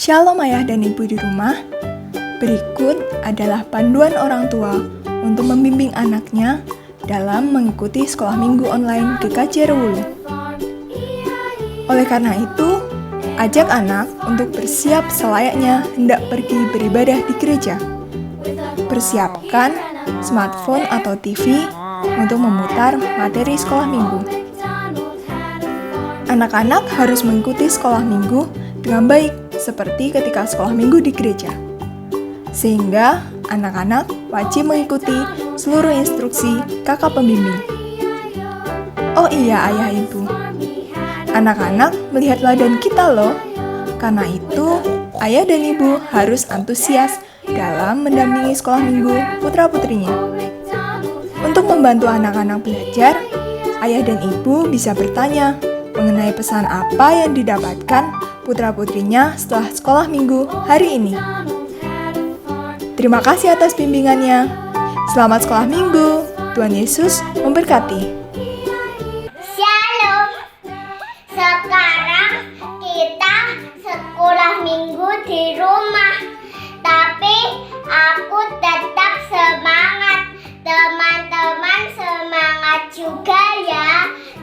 Shalom ayah dan ibu di rumah. Berikut adalah panduan orang tua untuk membimbing anaknya dalam mengikuti sekolah minggu online GKJ Rewulu. Oleh karena itu, ajak anak untuk bersiap selayaknya hendak pergi beribadah di gereja. Persiapkan smartphone atau TV untuk memutar materi sekolah minggu. Anak-anak harus mengikuti sekolah minggu dengan baik seperti ketika sekolah minggu di gereja. Sehingga anak-anak wajib mengikuti seluruh instruksi kakak pembimbing. Oh iya ayah ibu, anak-anak melihat teladan kita loh. Karena itu, ayah dan ibu harus antusias dalam mendampingi sekolah minggu putra-putrinya. Untuk membantu anak-anak belajar, ayah dan ibu bisa bertanya mengenai pesan apa yang didapatkan putra-putrinya setelah sekolah minggu hari ini. Terima kasih atas bimbingannya. Selamat sekolah minggu. Tuhan Yesus memberkati. Shalom. Sekarang kita sekolah minggu di rumah. Tapi aku tetap semangat. Teman-teman semangat juga ya.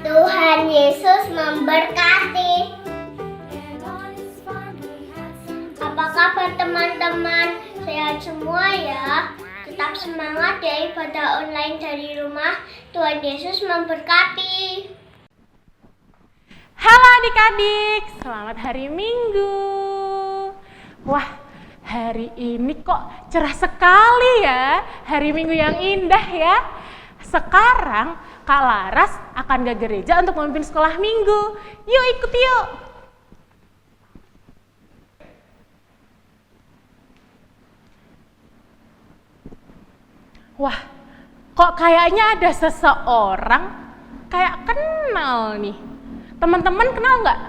Tuhan Yesus memberkati. Apa kabar teman-teman? Sehat semua ya. Tetap semangat ya ibadah online dari rumah. Tuhan Yesus memberkati. Halo adik-adik, selamat hari Minggu. Wah, hari ini kok cerah sekali ya. Hari Minggu yang indah ya. Sekarang Kak Laras akan ke gereja untuk memimpin sekolah minggu. Yuk ikut yuk. Wah, kok kayaknya ada seseorang kayak kenal nih. Teman-teman kenal nggak?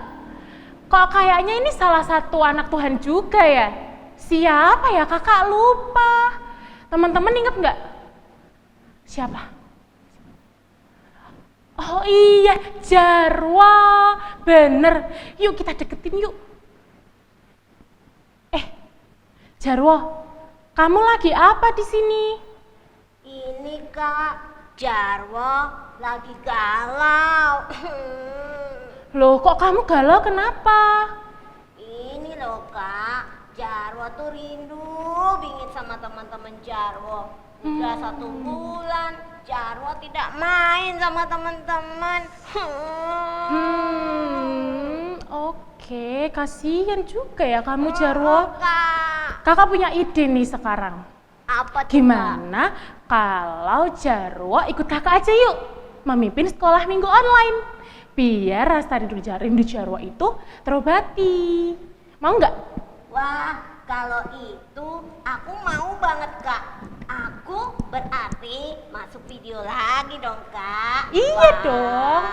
Kok kayaknya ini salah satu anak Tuhan juga ya? Siapa ya? Kakak lupa. Teman-teman inget nggak? Siapa? Oh iya, Jarwo. Bener. Yuk kita deketin yuk. Jarwo, kamu lagi apa di sini? Ini Kak, Jarwo lagi galau. Loh, kok kamu galau kenapa? Ini loh Kak, Jarwo tuh rindu bingit sama teman-teman Jarwo. Udah 1 bulan, Jarwo tidak main sama teman-teman. Oke, kasihan juga ya kamu Jarwo. Kak. Kakak punya ide nih sekarang. Apa tuh, Gimana kalau Jarwo ikut kakak aja yuk memimpin sekolah minggu online, biar rasa rindu Jarwo itu terobati. Mau nggak? Wah, kalau itu aku mau banget Kak. Aku berarti masuk video lagi dong Kak. Iya dong.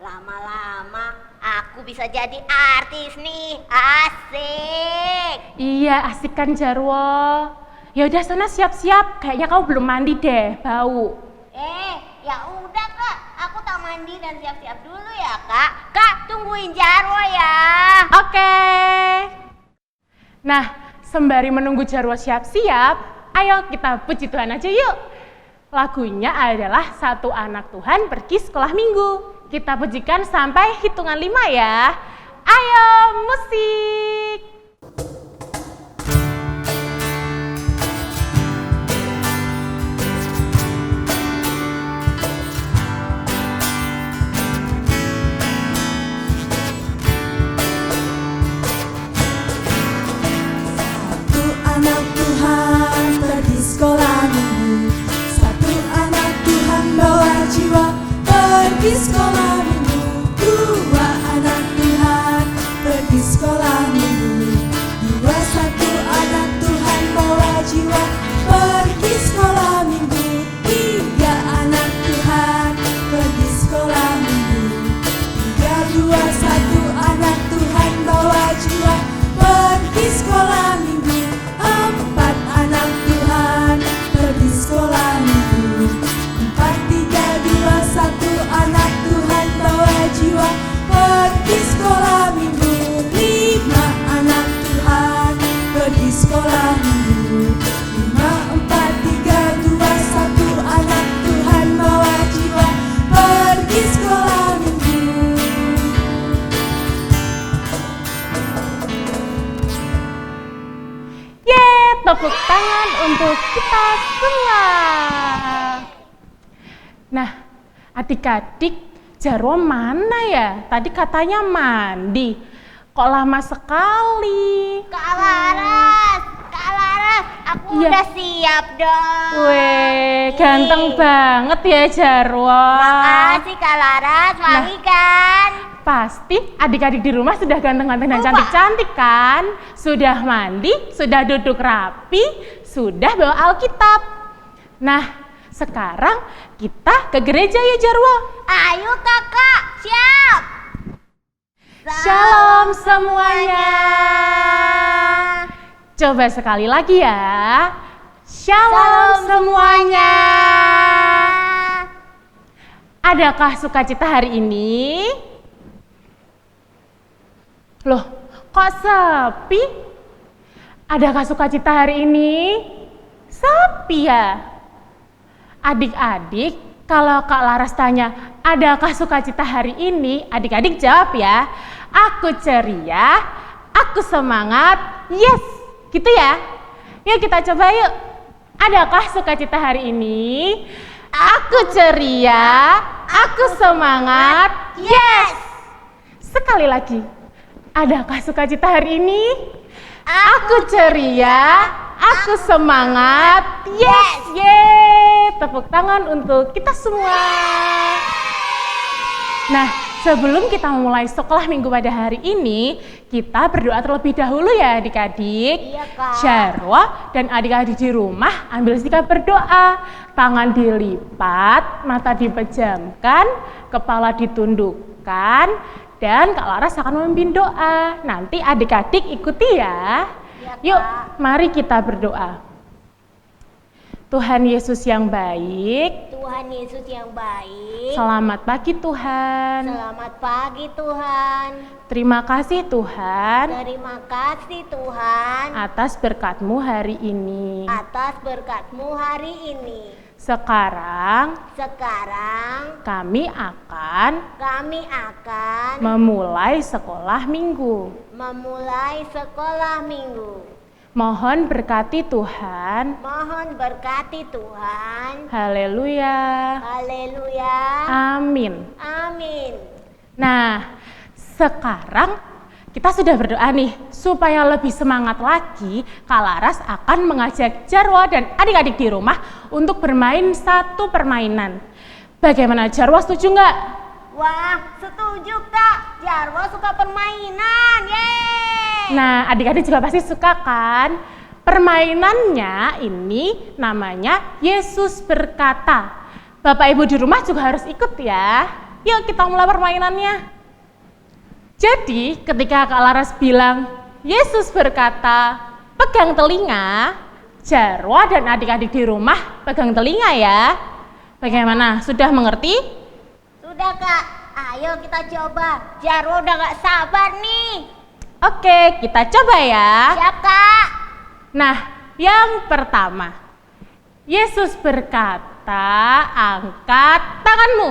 Lama-lama aku bisa jadi artis nih. Asik. Iya, asik kan Jarwo. Ya udah sana siap-siap, kayaknya kamu belum mandi deh, bau. Ya udah Kak, aku tak mandi dan siap-siap dulu ya Kak. Kak, tungguin Jarwo ya. Oke. Nah, sembari menunggu Jarwo siap-siap, ayo kita puji Tuhan aja yuk. Lagunya adalah Satu Anak Tuhan Pergi Sekolah Minggu. Kita pujikan sampai hitungan 5 ya. Ayo, musik. Anak Tuhan pergi sekolah minggu. Satu anak Tuhan bawa jiwa pergi sekolah minggu. 2 anak Tuhan pergi sekolah minggu. 1 anak Tuhan bawa jiwa pergi sekolah minggu. 3 anak Tuhan pergi sekolah minggu. 3, 2, 1 anak Tuhan bawa jiwa pergi sekolah minggu. 4 anak Tuhan pergi sekolah minggu. 4, 3, 2, 1 anak Tuhan untuk kita semua. Nah, adik-adik, Jarwo mana ya? Tadi katanya mandi. Kok lama sekali? Kak Laras, aku Iya. udah siap dong. Weh, ganteng banget ya Jarwo. Makasih Kak Laras, wangi kan? Pasti adik-adik di rumah sudah ganteng-ganteng dan Lupa. cantik-cantik kan? Sudah mandi, sudah duduk rapi, sudah bawa Alkitab. Nah, sekarang kita ke gereja ya Jarwo. Ayo kakak, siap. Shalom semuanya. Coba sekali lagi ya. Shalom semuanya. Adakah sukacita hari ini? Loh, kok sepi? Adakah sukacita hari ini? Sepi ya? Adik-adik, kalau Kak Laras tanya, adakah sukacita hari ini? Adik-adik jawab ya. Aku ceria, aku semangat, yes. Gitu ya? Yuk kita coba yuk. Adakah sukacita hari ini? Aku ceria, aku semangat, yes. Sekali lagi. Adakah sukacita hari ini? Aku ceria, aku semangat, yes. Yeay, tepuk tangan untuk kita semua. Nah, sebelum kita memulai sekolah minggu pada hari ini, kita berdoa terlebih dahulu ya adik-adik. Iya, Kak. Jarwo dan adik-adik di rumah ambil sikap berdoa. Tangan dilipat, mata dipejamkan, kepala ditundukkan, dan Kak Laras akan memimpin doa. Nanti adik-adik ikuti ya. Iya, Kak. Yuk, mari kita berdoa. Tuhan Yesus yang baik, Tuhan Yesus yang baik. selamat pagi Tuhan. Selamat pagi Tuhan. Terima kasih Tuhan Terima kasih Tuhan atas berkat-Mu hari ini. atas berkat-Mu hari ini. Sekarang Kami akan memulai sekolah minggu. memulai sekolah minggu. Mohon berkati Tuhan. Mohon berkati Tuhan. Haleluya. Haleluya. Amin. Amin. Nah, sekarang kita sudah berdoa nih, supaya lebih semangat lagi, Kak Laras akan mengajak Jarwo dan adik-adik di rumah untuk bermain satu permainan. Bagaimana Jarwo, setuju nggak? Wah, setuju Kak. Jarwo suka permainan. Yeay. Nah, adik-adik juga pasti suka kan? Permainannya ini namanya Yesus berkata. Bapak Ibu di rumah juga harus ikut ya. Yuk kita mulai permainannya. Jadi ketika Kak Laras bilang Yesus berkata, pegang telinga, Jarwo dan adik-adik di rumah pegang telinga ya. Bagaimana? Sudah mengerti? Sudah Kak. Ayo kita coba. Jarwo udah gak sabar nih. Oke, kita coba ya. Siap Kak. Nah, yang pertama, Yesus berkata, angkat tanganmu.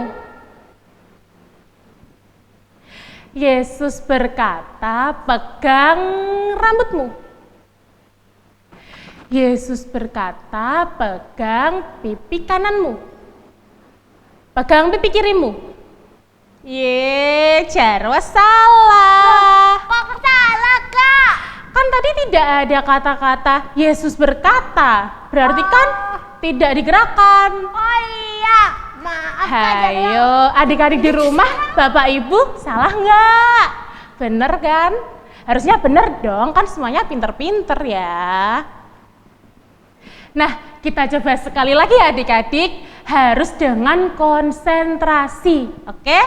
Yesus berkata, pegang rambutmu. Yesus berkata, pegang pipi kananmu. Pegang pipi kirimu. Jarwo salah. Kok salah Kak? Kan tadi tidak ada kata-kata Yesus berkata, berarti kan tidak digerakkan. Oh iya. Maaf Kak Jarwo. Hayo, adik-adik di rumah, Bapak Ibu, salah nggak? Bener kan? Harusnya bener dong, kan semuanya pinter-pinter ya. Nah, kita coba sekali lagi adik-adik, harus dengan konsentrasi, oke?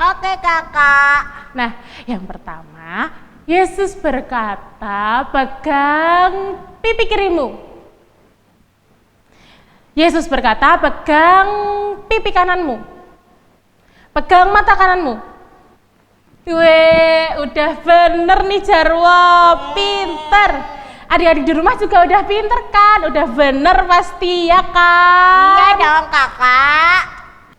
Oke Kakak. Nah, yang pertama, Yesus berkata, pegang pipi kirimu. Yesus berkata, pegang pipi kananmu. Pegang mata kananmu. Weh, udah bener nih Jarwo, pinter. Adik-adik di rumah juga udah pinter kan? Udah bener pasti ya kan? Iya dong Kakak.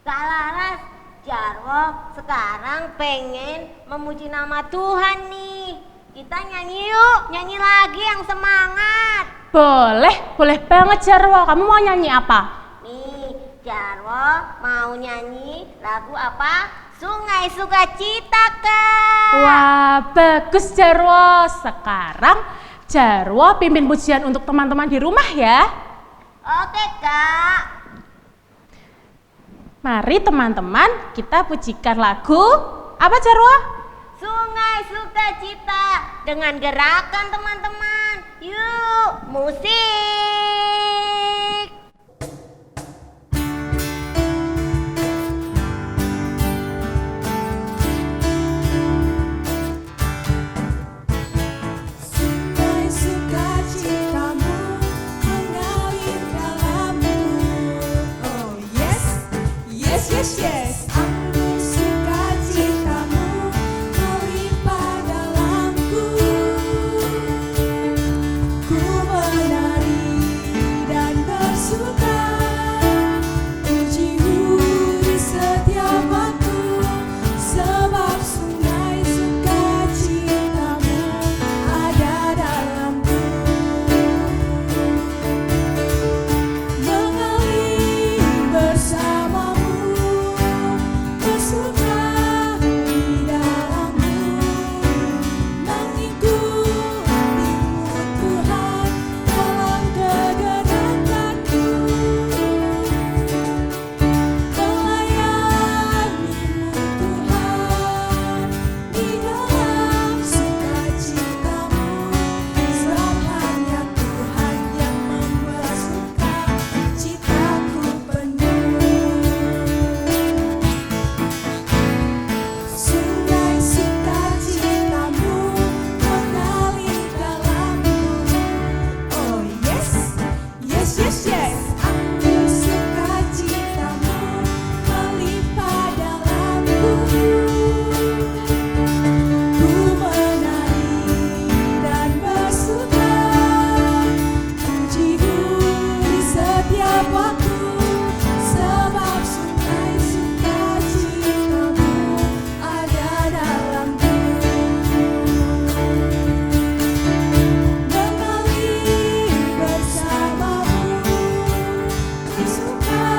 Kak Laras, Jarwo sekarang pengen memuji nama Tuhan nih. kita nyanyi yuk, nyanyi lagi yang semangat. Boleh banget Jarwo. Kamu mau nyanyi apa? Nih, Jarwo mau nyanyi lagu apa? Sungai Sukacita, Kak. Wah, bagus Jarwo. Sekarang Jarwo pimpin pujian untuk teman-teman di rumah ya. Oke, Kak. Mari teman-teman kita pujikan lagu apa Jarwo? Sungai Sukacita dengan gerakan teman-teman. Yuk, musik. Sungai sukacitamu mengalir dalamku. Oh yes, yes, yes, yes. Anggur sukacitamu melimpah dalamku. Ku menari dan bersuka, ujimu di setiap waktu, sebab sungai sukacitamu ada dalamku. Mengalir bersamamu, bersuka di dalammu, mengikutimu Tuhan dalam kegerakanku, melayanimu Tuhan di dalam sukacitamu, sebab hanya Tuhan yang membuat sukacitaku penuh. Sungai sukacitamu mengalir dalamku. Oh yes, yes, yes, yes. Anggur sukacitamu melimpah dalamku. Ku menari dan bersuka, pujimu di setiap waktu, sebab sungai sukacitamu ada dalamku. Mengalir bersamamu, bersuka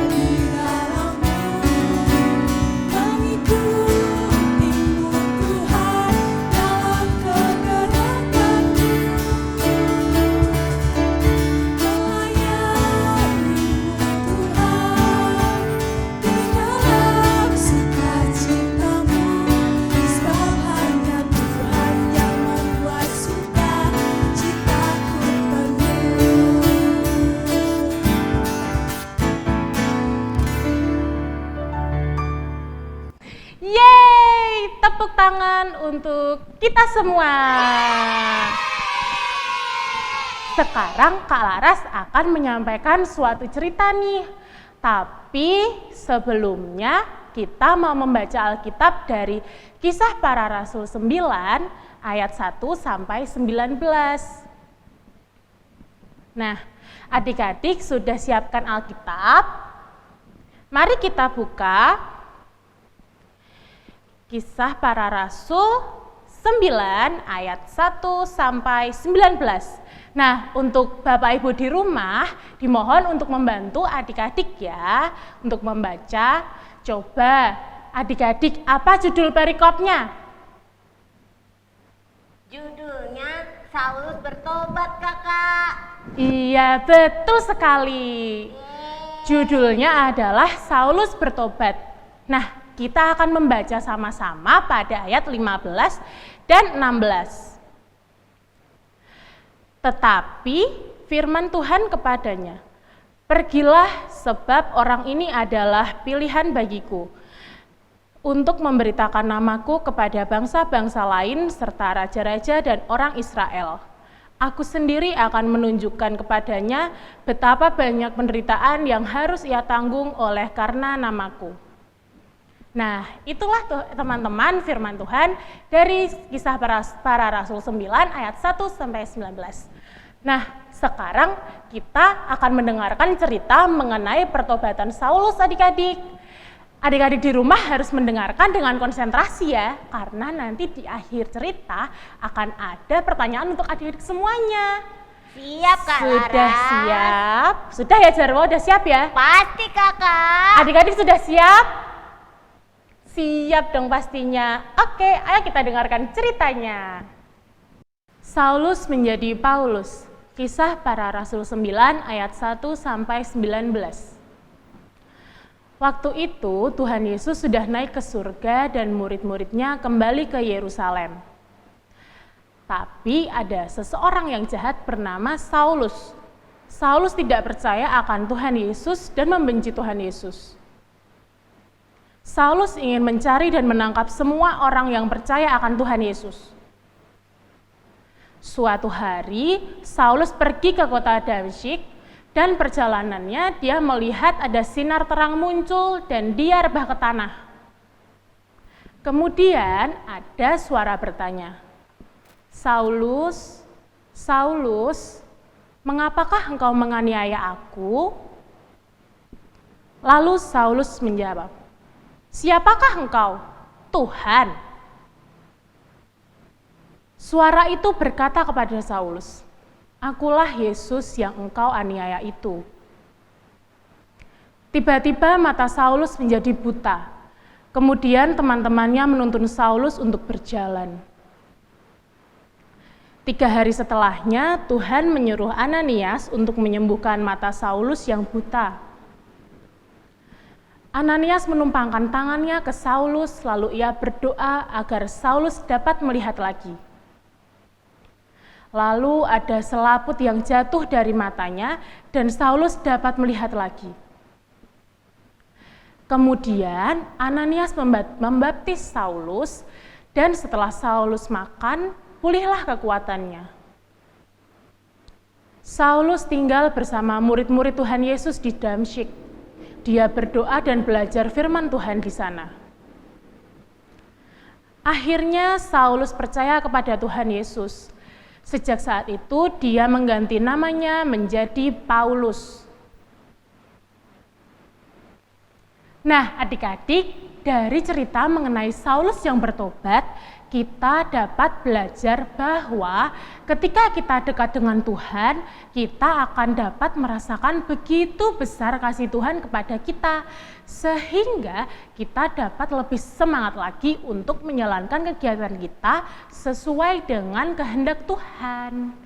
di dalammu, mengikutimu Tuhan dalam kegerakanku, melayanimu Tuhan di dalam sukacitamu, sebab hanya Tuhan yang membuat sukacitaku penuh. Yeay, tepuk tangan untuk kita semua. Sekarang Kak Laras akan menyampaikan suatu cerita nih. Tapi sebelumnya kita mau membaca Alkitab dari Kisah Para Rasul 9 ayat 1 sampai 19. Nah, adik-adik sudah siapkan Alkitab? Mari kita buka Kisah Para Rasul 9 ayat 1 sampai 19. Nah, untuk Bapak Ibu di rumah dimohon untuk membantu adik-adik ya untuk membaca. Coba adik-adik, apa judul perikopnya? Judulnya Saulus bertobat, Kakak. Iya, betul sekali. Judulnya adalah Saulus bertobat. Nah, kita akan membaca sama-sama pada ayat 15 dan 16. Tetapi firman Tuhan kepadanya, "Pergilah, sebab orang ini adalah pilihan bagiku, untuk memberitakan namaku kepada bangsa-bangsa lain serta raja-raja dan orang Israel. Aku sendiri akan menunjukkan kepadanya betapa banyak penderitaan yang harus ia tanggung oleh karena namaku." Nah, itulah teman-teman firman Tuhan dari Kisah Para Rasul 9 ayat 1 sampai 19. Nah, sekarang kita akan mendengarkan cerita mengenai pertobatan Saulus adik-adik. Adik-adik di rumah harus mendengarkan dengan konsentrasi ya, karena nanti di akhir cerita akan ada pertanyaan untuk adik-adik semuanya. Siap Kak Sudah Laras? siap? Sudah ya Jarwo, udah siap ya? Pasti Kakak. Adik-adik sudah siap? Siap dong pastinya. Oke, ayo kita dengarkan ceritanya. Saulus menjadi Paulus. Kisah para Rasul 9 ayat 1 sampai 19. Waktu itu Tuhan Yesus sudah naik ke surga dan murid-muridnya kembali ke Yerusalem. Tapi ada seseorang yang jahat bernama Saulus. Saulus tidak percaya akan Tuhan Yesus dan membenci Tuhan Yesus. Saulus ingin mencari dan menangkap semua orang yang percaya akan Tuhan Yesus. Suatu hari, Saulus pergi ke kota Damsyik. Dan perjalanannya dia melihat ada sinar terang muncul dan dia rebah ke tanah. Kemudian ada suara bertanya, Saulus, Saulus, mengapakah engkau menganiaya aku? Lalu Saulus menjawab, siapakah engkau? Tuhan. Suara itu berkata kepada Saulus, akulah Yesus yang engkau aniaya itu. Tiba-tiba mata Saulus menjadi buta. Kemudian teman-temannya menuntun Saulus untuk berjalan. 3 hari setelahnya, Tuhan menyuruh Ananias untuk menyembuhkan mata Saulus yang buta. Ananias menumpangkan tangannya ke Saulus, lalu ia berdoa agar Saulus dapat melihat lagi. Lalu ada selaput yang jatuh dari matanya dan Saulus dapat melihat lagi. Kemudian Ananias membaptis Saulus dan setelah Saulus makan, pulihlah kekuatannya. Saulus tinggal bersama murid-murid Tuhan Yesus di Damsyik. Dia berdoa dan belajar firman Tuhan di sana. Akhirnya Saulus percaya kepada Tuhan Yesus. Sejak saat itu dia mengganti namanya menjadi Paulus. Nah, adik-adik, dari cerita mengenai Saulus yang bertobat, kita dapat belajar bahwa ketika kita dekat dengan Tuhan, kita akan dapat merasakan begitu besar kasih Tuhan kepada kita, sehingga kita dapat lebih semangat lagi untuk menjalankan kegiatan kita sesuai dengan kehendak Tuhan.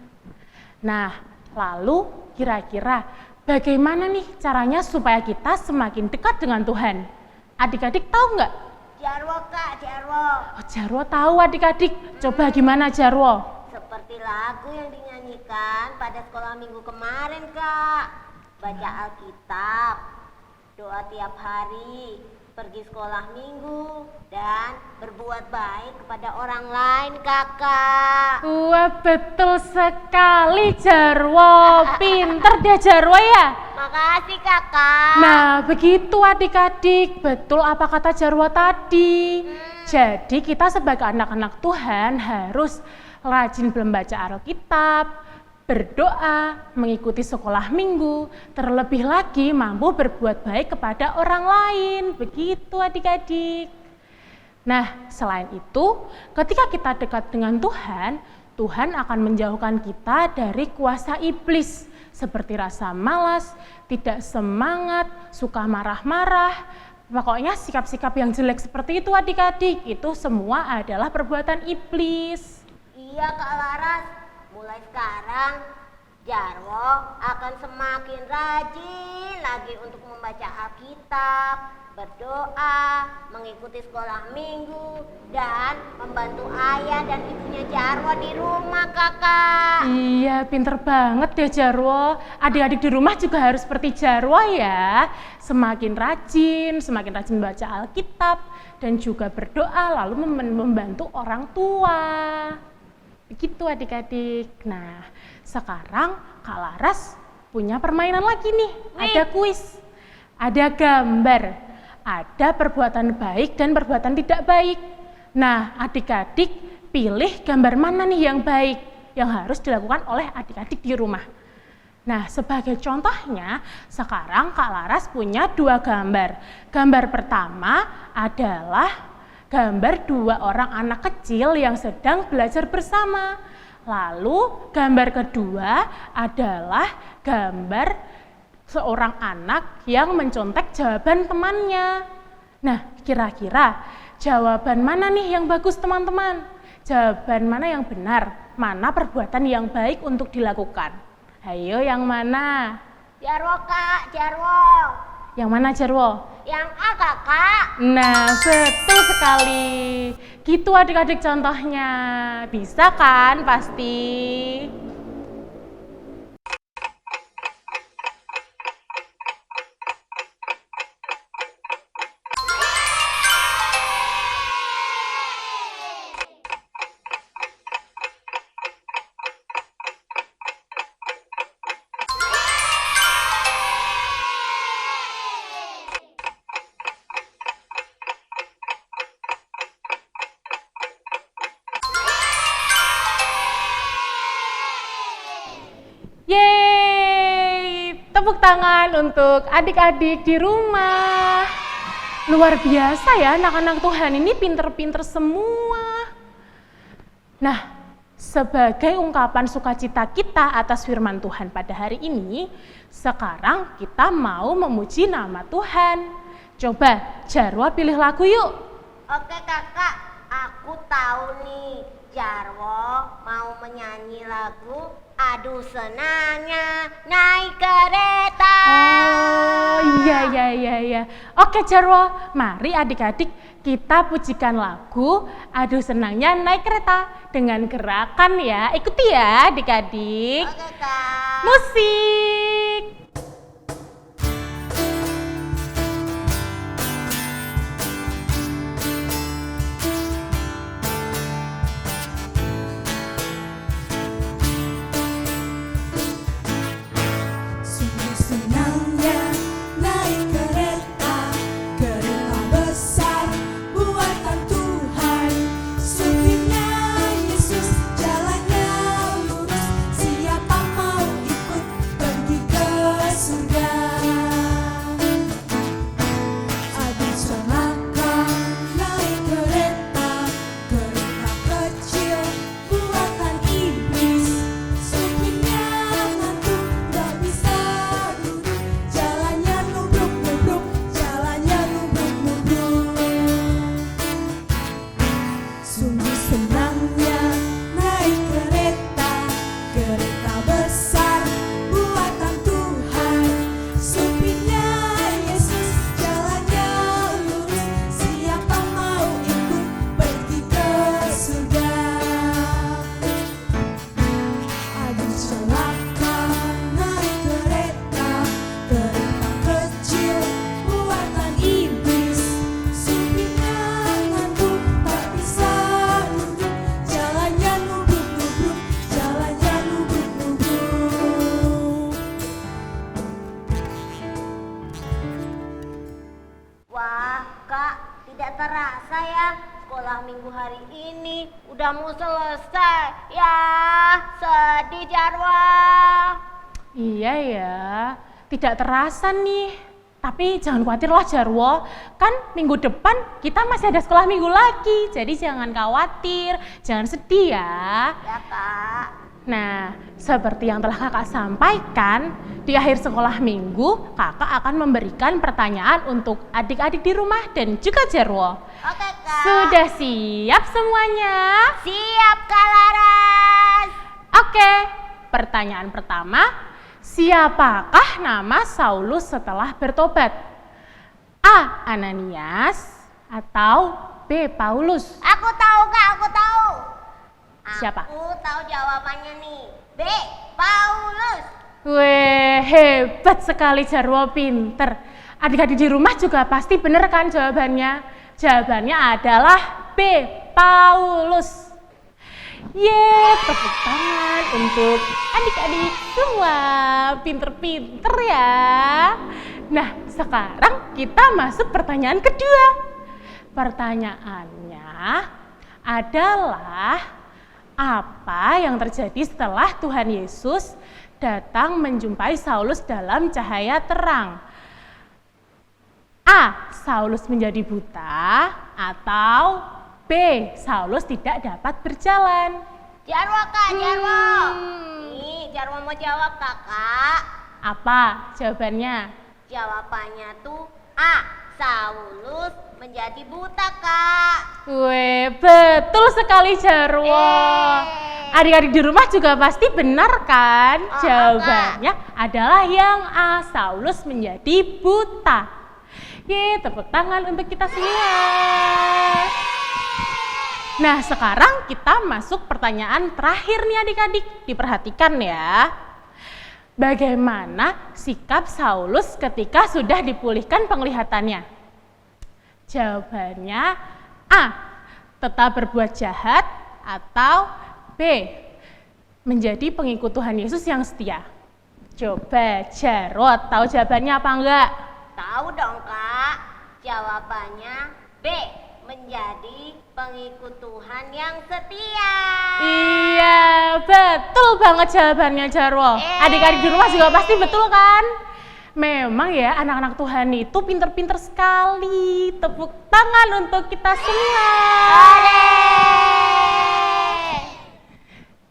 Nah, lalu kira-kira bagaimana nih caranya supaya kita semakin dekat dengan Tuhan? Adik-adik tahu nggak? Jarwo Kak, Jarwo. Oh, Jarwo tahu adik-adik. Coba gimana Jarwo? Seperti lagu yang dinyanyikan pada sekolah minggu kemarin Kak. Baca Alkitab, doa tiap hari, pergi sekolah minggu, dan berbuat baik kepada orang lain Kakak. Wah, betul sekali Jarwo. Pinter deh Jarwo ya. Makasih Kakak. Nah, begitu adik-adik. Betul apa kata Jarwo tadi. Jadi kita sebagai anak-anak Tuhan harus rajin membaca Alkitab, berdoa, mengikuti sekolah minggu, terlebih lagi mampu berbuat baik kepada orang lain. Begitu adik-adik. Nah, selain itu, ketika kita dekat dengan Tuhan, Tuhan akan menjauhkan kita dari kuasa iblis, seperti rasa malas, tidak semangat, suka marah-marah, pokoknya sikap-sikap yang jelek seperti itu adik-adik, itu semua adalah perbuatan iblis. Iya Kak Laras, mulai sekarang Jarwo akan semakin rajin lagi untuk membaca Alkitab, berdoa, mengikuti sekolah minggu, dan membantu ayah dan ibunya Jarwo di rumah Kakak. Iya, pinter banget deh Jarwo. Adik-adik di rumah juga harus seperti Jarwo ya. Semakin rajin baca Alkitab, dan juga berdoa lalu membantu orang tua. Begitu adik-adik. Nah, sekarang Kak Laras punya permainan lagi nih. Ada kuis, ada gambar, ada perbuatan baik dan perbuatan tidak baik. Nah, adik-adik pilih gambar mana nih yang baik, yang harus dilakukan oleh adik-adik di rumah. Nah, sebagai contohnya, sekarang Kak Laras punya 2 gambar. Gambar pertama adalah gambar 2 orang anak kecil yang sedang belajar bersama. Lalu, gambar kedua adalah gambar seorang anak yang mencontek jawaban temannya. Nah, kira-kira jawaban mana nih yang bagus, teman-teman? Jawaban mana yang benar? Mana perbuatan yang baik untuk dilakukan? Ayo, yang mana? Jarwo Kak, Jarwo. Yang mana, Jarwo? Yang A Kakak. Nah, betul sekali. Gitu adik-adik contohnya. Bisa kan pasti? Yeay, tepuk tangan untuk adik-adik di rumah. Luar biasa ya, anak-anak Tuhan ini pinter-pinter semua. Nah, sebagai ungkapan sukacita kita atas firman Tuhan pada hari ini, sekarang kita mau memuji nama Tuhan. Coba Jarwo pilih lagu yuk. Oke Kakak, aku tahu nih. Jarwo mau menyanyi lagu Aduh Senangnya Naik Kereta. Oh iya. Oke Jarwo, mari adik-adik kita pujikan lagu Aduh Senangnya Naik Kereta dengan gerakan ya. Ikuti ya adik-adik. Oke Kak. Musik. Sungguh senangnya naik kereta, kereta besar buatan Tuhan. Supirnya Yesus, jalannya lurus. Siapa mau ikut pergi ke surga? Aduh celaka naik kereta, kereta kecil buatan iblis. Supirnya ngantuk gak bisa duduk, jalannya nubruk-nubruk, jalannya nubruk-nubruk. Sungguh senangnya naik kereta, kereta besar buatan Tuhan. Supirnya Yesus, jalannya lurus. Siapa mau ikut pergi ke surga? Aduh celaka naik kereta, kereta kecil buatan iblis. Supirnya ngantuk tak bisa duduk, jalannya nubruk-nubruk, jalannya nubruk-nubruk. Wah Kak, tidak terasa ya sekolah minggu hari ini udah mau selesai. Ya, sedih Jarwo. Iya ya, tidak terasa nih. Tapi jangan khawatir loh Jarwo, kan minggu depan kita masih ada sekolah minggu lagi. Jadi jangan khawatir, jangan sedih ya. Ya Kak. Nah, seperti yang telah kakak sampaikan, di akhir sekolah minggu, kakak akan memberikan pertanyaan untuk adik-adik di rumah dan juga Jarwo. Oke Kak. Sudah siap semuanya? Siap Kak Laras. Oke, pertanyaan pertama, siapakah nama Saulus setelah bertobat? A. Ananias atau B. Paulus? Aku tahu Kak, aku tahu. Siapa? Aku tahu jawabannya nih. B. Paulus. Weh, hebat sekali Jarwo, pinter. Adik-adik di rumah juga pasti bener kan jawabannya? Jawabannya adalah B. Paulus. Yeay, tepuk tangan untuk adik-adik semua, pinter-pinter ya. Nah, sekarang kita masuk pertanyaan kedua. Pertanyaannya adalah apa yang terjadi setelah Tuhan Yesus datang menjumpai Saulus dalam cahaya terang. A. Saulus menjadi buta, atau B. Saulus tidak dapat berjalan. Jarwo kak, Jarwo. Nih, Jarwo mau jawab kakak. Apa jawabannya? Jawabannya tuh A. Saulus menjadi buta kak. Weh, betul sekali Jarwo. Adik-adik di rumah juga pasti benar kan? Jawabannya adalah yang A. Saulus menjadi buta. Ye, tepuk tangan untuk kita semua. Nah, sekarang kita masuk pertanyaan terakhir nih adik-adik. Diperhatikan ya. Bagaimana sikap Saulus ketika sudah dipulihkan penglihatannya? Jawabannya A. Tetap berbuat jahat, atau B. Menjadi pengikut Tuhan Yesus yang setia. Coba Jarwo tahu jawabannya apa enggak? Tahu dong kak. Jawabannya B. Menjadi pengikut Tuhan yang setia. Iya, betul banget jawabannya Jarwo. Adik-adik di rumah juga pasti betul kan? Memang ya anak-anak Tuhan itu pinter-pinter sekali. Tepuk tangan untuk kita semua.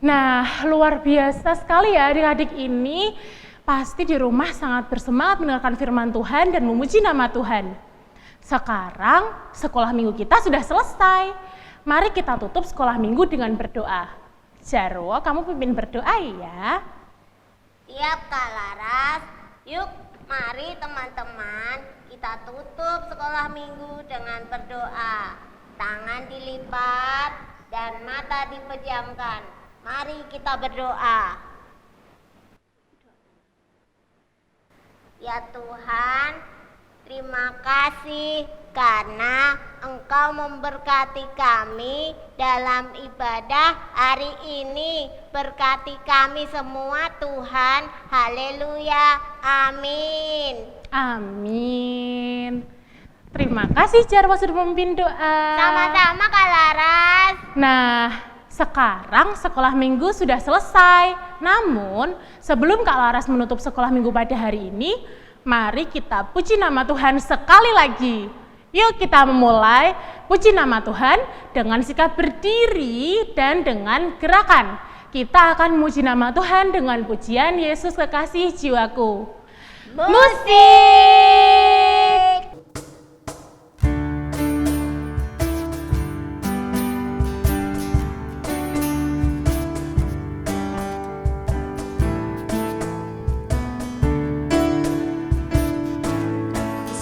Nah, luar biasa sekali ya adik-adik ini. Pasti di rumah sangat bersemangat mendengarkan firman Tuhan dan memuji nama Tuhan. Sekarang sekolah minggu kita sudah selesai. Mari kita tutup sekolah minggu dengan berdoa. Jarwo, kamu pimpin berdoa ya. Siap kak Laras. Yuk mari teman-teman kita tutup sekolah minggu dengan berdoa. Tangan dilipat dan mata dipejamkan. Mari kita berdoa. Ya Tuhan, terima kasih karena Engkau memberkati kami dalam ibadah hari ini. Berkati kami semua Tuhan. Haleluya. Amin. Amin. Terima kasih Jarwo sudah memimpin doa. Sama-sama Kak Laras. Nah, sekarang sekolah minggu sudah selesai. Namun, sebelum Kak Laras menutup sekolah minggu pada hari ini, mari kita puji nama Tuhan sekali lagi. Yuk kita memulai puji nama Tuhan dengan sikap berdiri dan dengan gerakan. Kita akan memuji nama Tuhan dengan pujian Yesus Kekasih Jiwaku. Musik!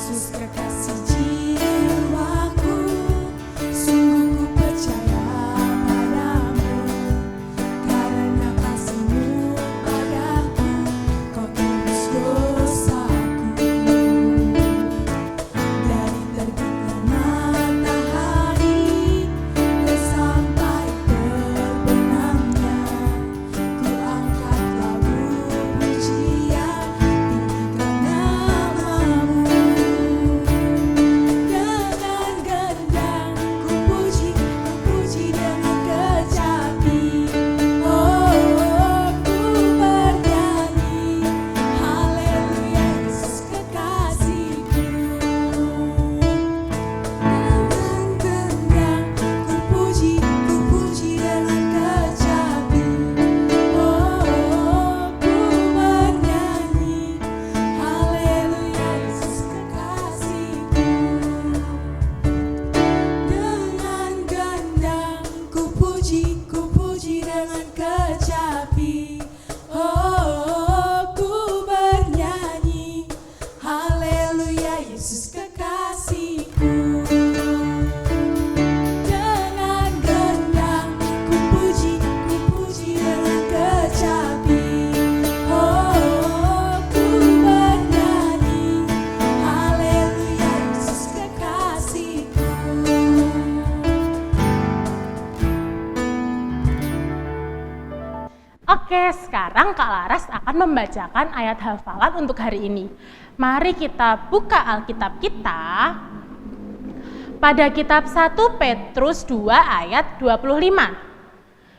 Yesus kekasih jiwaku, sungguh ku percaya padamu. Karena kasih-Mu padaku, Kau tebus dosaku. Dari terbitnya matahari dan sampai terbenamnya, ku angkat lagu pujian, tinggikan nama-Mu. Dengan gendang ku puji dengan kecapi. Oh, ku bernyanyi, haleluya Yesus kekasihku. Dengan gendang ku puji dengan kecapi. Oh, ku bernyanyi, haleluya Yesus kekasihku. Dengan gendang ku puji dengan kecapi. Oh, ku bernyanyi, haleluya Yesus kekasihku. Dengan gendang ku puji dengan kecapi. Oh, ku bernyanyi, haleluya Yesus kekasihku. Oke, sekarang Kak Laras akan membacakan ayat hafalan untuk hari ini. Mari kita buka Alkitab kita pada kitab 1 Petrus 2 ayat 25.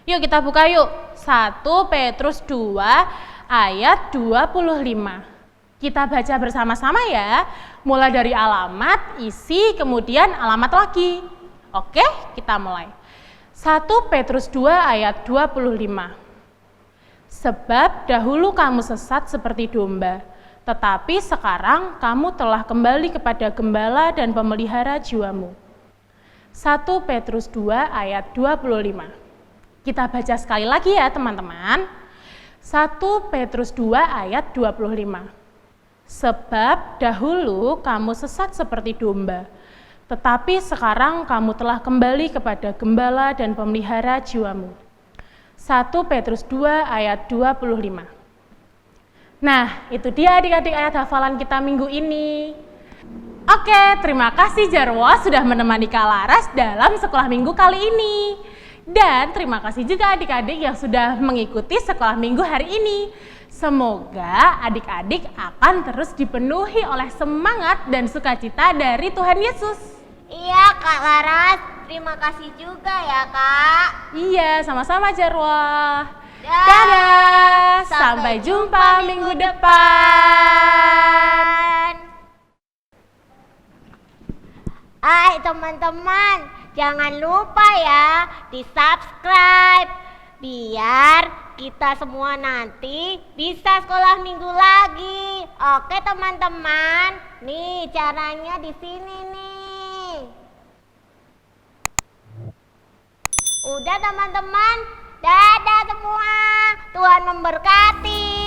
Yuk kita buka yuk. 1 Petrus 2 ayat 25. Kita baca bersama-sama ya, mulai dari alamat, isi, kemudian alamat lagi. Oke, kita mulai. 1 Petrus 2 ayat 25. Sebab dahulu kamu sesat seperti domba, tetapi sekarang kamu telah kembali kepada gembala dan pemelihara jiwamu. 1 Petrus 2 ayat 25. Kita baca sekali lagi ya teman-teman. 1 Petrus 2 ayat 25. Sebab dahulu kamu sesat seperti domba, tetapi sekarang kamu telah kembali kepada gembala dan pemelihara jiwamu. 1 Petrus 2 ayat 25. Nah, itu dia adik-adik ayat hafalan kita minggu ini. Oke, terima kasih Jarwo sudah menemani Kak Laras dalam sekolah minggu kali ini. Dan terima kasih juga adik-adik yang sudah mengikuti sekolah minggu hari ini. Semoga adik-adik akan terus dipenuhi oleh semangat dan sukacita dari Tuhan Yesus. Iya Kak Laras, terima kasih juga ya Kak. Iya, sama-sama Jarwo. Dah. Dadah, sampai jumpa minggu depan. Hai teman-teman, jangan lupa ya di-subscribe biar kita semua nanti bisa sekolah minggu lagi. Oke teman-teman, nih caranya di sini nih. Udah teman-teman, dadah semua. Tuhan memberkati.